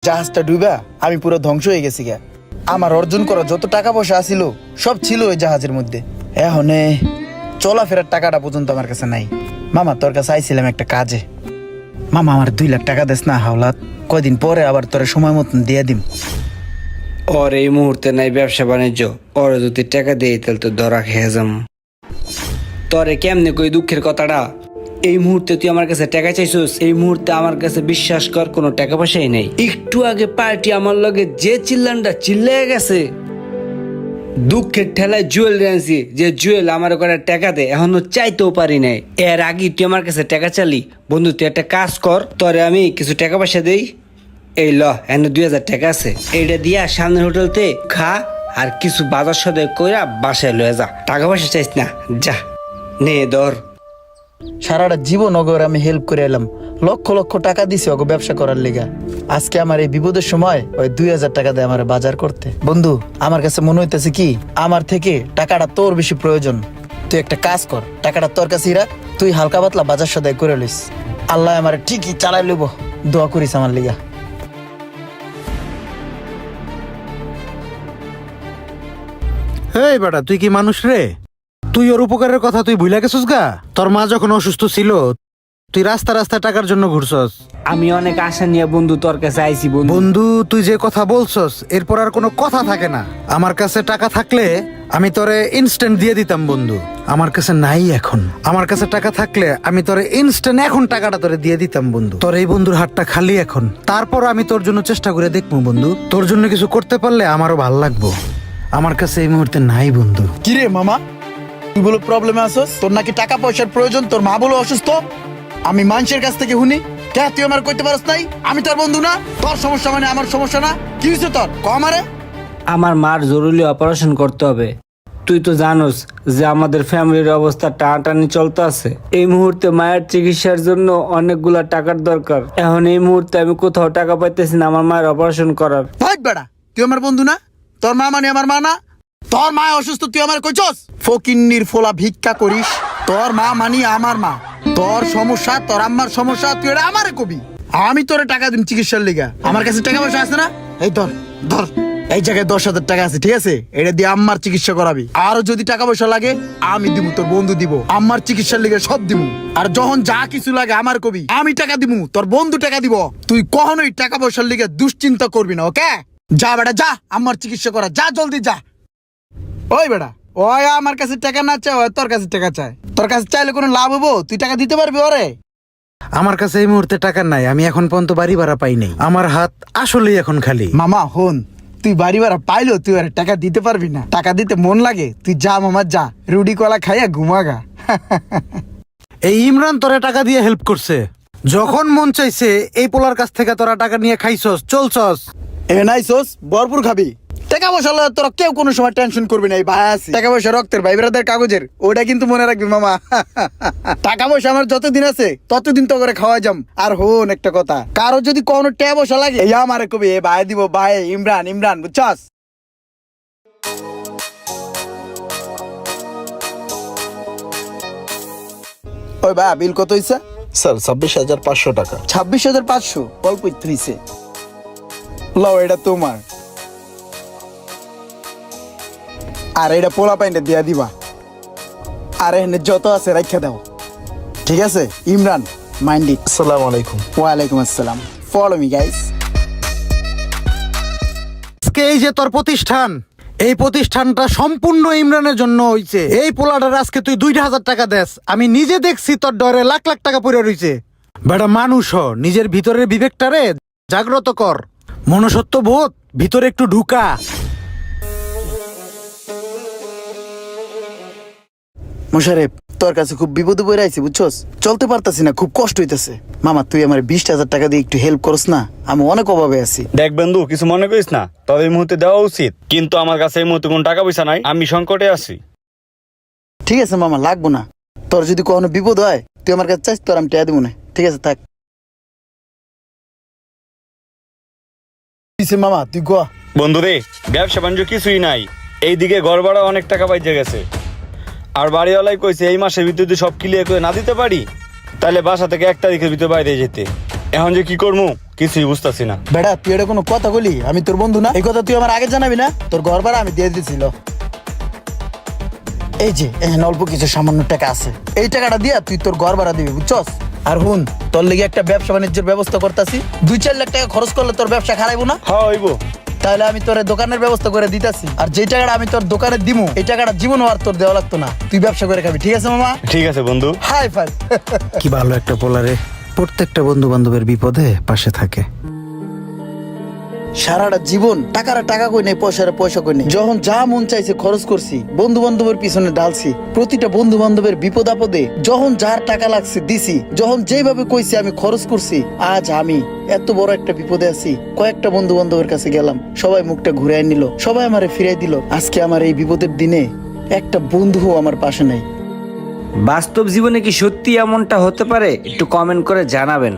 জাহাজটা ডুবা আমি পুরো ধ্বংস হয়ে গেছি গা। আমার অর্জন করা যত টাকা পয়সা আছিল সব ছিল ওই জাহাজের মধ্যে। এখন চলাফেরার টাকাটা পর্যন্ত আমার কাছে নাই। মামা তোর কাছে আইছিলাম একটা কাজে। মামা আমার 2 লাখ টাকা দেস না হাওলাত, কয়দিন পরে আবার তোর সময় মতন দিয়ে দিম। ওর এই মুহূর্তে নাই ব্যবসা বাণিজ্য, ওর যদি টাকা দিয়ে তাহলে তো ধরা খেয়ে যাম। তোরে কেমনে কই দুঃখের কথাটা? এই মুহূর্তে তুই আমার কাছে টাকা চাইছিস, এই মুহূর্তে আমার কাছে বিশ্বাস কর কোনো টাকা পয়সাই নেই। একটু আগে পার্টি আমার লগে যে চিল্লানটা চিল্লাই গেছে, দুঃখের ঠেলায় জুয়েল আনছি, যে জুয়েল আমার করে টাকা দে, এখনো চাইতেও পারি নাই। এর আগে তুই আমার কাছে টাকা চালি। বন্ধু তুই একটা কাজ কর, তোরে আমি কিছু টাকা পয়সা দেই। এই ল, এনে 2000 টাকা আছে, এইটা দিয়া সামনের হোটেলতে খা আর কিছু বাজার সদাই কইরা বাসায় লয়ে যা। টাকা পয়সা চাইস না, যা নে ধর। সারাটা জীবন অগর আমি হেল্প করে এলাম, লক্ষ লক্ষ টাকা দিছি অগো ব্যবসা করার লিগা। আজকে আমার এই বিপদের সময় ওই 2000 টাকা দেয় আমার বাজার করতে। বন্ধু আমার কাছে মনে হইতেছে কি আমার থেকে টাকাটা তোর বেশি প্রয়োজন। তুই একটা কাজ কর, টাকাটা তোর কাছেই রাখ, তুই হালকা পাতলা বাজার সদাই করে লইস। আল্লাহ আমার ঠিকই চালাই লইব, দোয়া করিস আমার লিগা। এই বেটা, তুই কি মানুষ রে? তুই ওর উপকারের কথা তুই ভুলে গেছিস গা? তোর মা যখন অসুস্থ ছিল তুই রাস্তা রাস্তায় টাকার জন্য ঘুরছস। আমি অনেক আশা নিয়ে বন্ধু তোর কাছে আইছি। বন্ধু তুই যে কথা বলছস এরপর আর কোনো কথা থাকে না। আমার কাছে টাকা থাকলে আমি তোরে ইনস্ট্যান্ট দিয়ে দিতাম বন্ধু, আমার কাছে নাই এখন। আমার কাছে টাকা থাকলে আমি তোরে ইনস্ট্যান্ট এখন টাকাটা তোরে দিয়ে দিতাম বন্ধু। তোর এই বন্ধুর হাতটা খালি এখন, তারপর আমি তোর জন্য চেষ্টা করে দেখবো বন্ধু। তোর জন্য কিছু করতে পারলে আমারও ভাল লাগবো। আমার কাছে এই মুহূর্তে নাই বন্ধু। কিরে মামা, তুই বলো প্রবলেমে আসোস, তোর নাকি টাকা পয়সার প্রয়োজন, তোর মা বলো অসুস্থ। আমি মানুষের কাছ থেকে শুনি, কে তুই আমার কইতে পারস নাই আমি তোর বন্ধু না? তোর সমস্যা মানে আমার সমস্যা না? কি হয়েছে তোর আমারে? আমার মার জরুরি অপারেশন করতে হবে। তুই তো জানোস যে আমাদের ফ্যামিলির অবস্থা টানাটানি চলতে আছে। এই মুহূর্তে মায়ের চিকিৎসার জন্য অনেকগুলা টাকার দরকার। এখন এই মুহূর্তে আমি কোথাও টাকা পাইতেছি না আমার মায়ের অপারেশন করার। ভাই বেড়া, তুই আমার বন্ধু না? তোর মা মানে আমার মা না? তোর মা অসুস্থ তুই আমার কইছস? ফকিন্নির ফোলা ভিক্ষা করিস। তোর মা মানি আমার মা। তোর সমস্যা, তোর আম্মার সমস্যা, তুই এটা আমারে কবি। আমি তোরে টাকা দিন চিকিৎসার লিগা। আমার কাছে টাকা পয়সা আছে না? এই ধর ধর, এই জায়গায় 10,000 টাকা আছে, ঠিক আছে? এটা দিয়ে আম্মার চিকিৎসা করাবি। আর যদি টাকা পয়সা লাগে আমি দিব, তোর বন্ধু দিব। আম্মার চিকিৎসার লিগে সব দিব। আর যখন যা কিছু লাগে আমার কবি, আমি টাকা দিব, তোর বন্ধু টাকা দিব। তুই কখনোই টাকা পয়সার লিগে দুশ্চিন্তা করবি না, ওকে? যা বেটা যা, আম্মার চিকিৎসা করা, যা জলদি যা। ওই বেটা, ওই আমার কাছে টাকা না চায়, ওই তোর কাছে টাকা চায়। তোর কাছে চাইলে কোনো লাভ হবো? তুই টাকা দিতে পারবি ওরে? আমার কাছে এই মুহূর্তে টাকা নাই, আমি এখন পর্যন্ত বাড়ি ভাড়া পাই নাই। আমার হাত আসলেই এখন খালি। মামা হন, তুই বাড়ি ভাড়া পাইলো তুই আর টাকা দিতে পারবি না? টাকা দিতে মন লাগে? তুই যা মামা যা, রুটি কলা খাইয়া ঘুমাগা। এই ইমরান তোরা টাকা দিয়ে হেল্প করছে। যখন মন চাইছে এই পোলার কাছ থেকে তোরা টাকা নিয়ে খাইছস, চলছস। এ নাইছস, ভরপুর খাবি। টাকা পয়সা লয় তোরা কেউ কোনো সময় টেনশন করবি না। এই ভাই আছে, টাকা পয়সা রক্তের ভাই ব্রাদার কাগজের, ওটা কিন্তু মনে রাখবি মামা। টাকা পয়সা আমার যতদিন আছে ততদিন তো করে খাওয়া যাম। আর হন একটা কথা, কারো যদি কোনো টাকা পয়সা লাগে এই আমারে কবি, এ ভাই দিব, ভাই ইমরান ইমরান, বুঝছস? ওই ভাই বিল কত হইছে? স্যার 26,500 টাকা। 26,500? অল্প হইছে। লও এটা তোমার, আর এটা পোলা পাইনটা দিয়া দিবা। আর এখানে যত আছে রাখা দাও, ঠিক আছে? Imran, mind it. আসসালামু আলাইকুম। ওয়ালাইকুম আসসালাম। Follow me guys. আজকে এই যে তোর প্রতিষ্ঠান, এই প্রতিষ্ঠানটা সম্পূর্ণ ইমরানের জন্য হইছে। এই পোলাটার আজকে তুই 2,000 টাকা দেস। আমি নিজে দেখছি তোর ডরে লাখ লাখ টাকা পড়ে রইছে। বেটা মানুষ হ, নিজের ভিতরের বিবেকটারে জাগ্রত কর, মনুষ্যত্ব বোধ ভিতরে একটু ঢুকা। মোশারেফ, তোর কাছে খুব বিপদে পড়ে আইছি, বুঝছস? চলতে পারতাছি না, খুব কষ্ট হইতেছে। মামা তুই আমার 20,000 টাকা দিয়ে একটু হেল্প করস না? আমি অনেক অভাবে আছি। দেখ বন্ধু, কিছু মনে করিস না, তবে এই মুহূর্তে দেওয়া উচিত, কিন্তু আমার কাছে এই মুহূর্তে কোনো টাকা পয়সা নাই, আমি সংকটে আছি। ঠিক আছে মামা, লাগবো না। তোর যদি কোনো বিপদ হয় তুই আমার কাছে চাইস, তোর আমি টাকা দিব না, ঠিক আছে? থাক মামা, তুই গো। বন্ধু রে, ব্যবসা বাণিজ্য কিছুই নাই, এইদিকে ঘর ভাড়া অনেক টাকা পাইতে গেছে। আর বাড়িওয়ালাই কইছে এই মাসের ভিতরে যদি সব ক্লিয়ার করে না দিতে পারি তাহলে বাসা থেকে 1 তারিখের ভিতরে বাইরে যেতে। এখন যে কি করবো কিছুই বুঝতেছি না। বেটা তুই এটা কোনো কথা বলি? আমি তোর বন্ধু না? এই কথা তুই আমার আগে জানাবি না? তোর ঘর ভাড়া আমি দিয়ে দিছিল। এই যে এখানে অল্প কিছু সামান্য টাকা আছে, এই টাকাটা দিয়া তুই তোর ঘর ভাড়া দিবি, বুঝছস? আর হুন, তোর লেগে একটা ব্যবসা বাণিজ্যের ব্যবস্থা করতেছি। 2-4 লাখ টাকা খরচ করলে তোর ব্যবসা খারাইবো না? হ্যাঁ হইব। তাহলে আমি তোর দোকানের ব্যবস্থা করে দিতেছি, আর যে টাকাটা আমি তোর দোকানে দিমু এই টাকাটা জীবনও আর তোর দেওয়া লাগতো না, তুই ব্যবসা করে খাবি। ঠিক আছে মামা? ঠিক আছে বন্ধু। Hi fi. কি ভালো একটা পোলারে, প্রত্যেকটা বন্ধু বান্ধবের বিপদে পাশে থাকে। সারাটা জীবন টাকার টাকা কই নেই, পয়সার পয়সা কই নেই, যখন যা মন চাইছে খরচ করছি, বন্ধু বান্ধবের পিছনে ডালছি, প্রতিটা বন্ধু বান্ধবের বিপদ আপদে যখন যার টাকা লাগছে দিছি, যখন যেভাবে কইছি আমি খরচ করছি। আজ আমি এত বড় একটা বিপদে আছি, কয়েকটা বন্ধু বান্ধবের কাছে গেলাম, সবাই মুখটা ঘুরাই নিল, সবাই আমারে ফিরাই দিল। আজকে আমার এই বিপদের দিনে একটা বন্ধুও আমার পাশে নাই। বাস্তব জীবনে কি সত্যি এমনটা হতে পারে? একটু কমেন্ট করে জানাবেন।